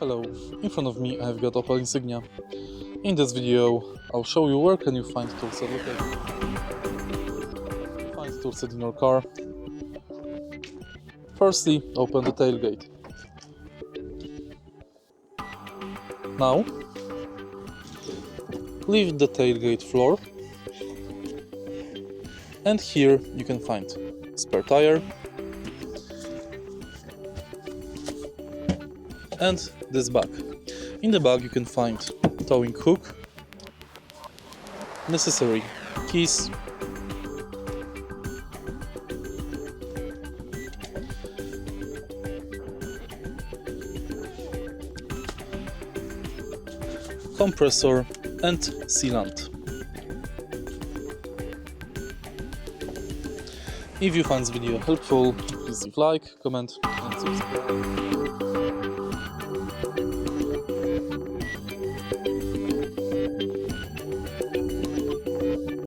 Hello, in front of me I've got Opel Insignia. In this video I'll show you where can you find Toolset located. Find Toolset in your car. Firstly, open the tailgate. Now, leave the tailgate floor, and here you can find spare tire and this bag. In the bag you can find towing hook, necessary keys, compressor and sealant. If you find this video helpful, please leave like, comment and subscribe.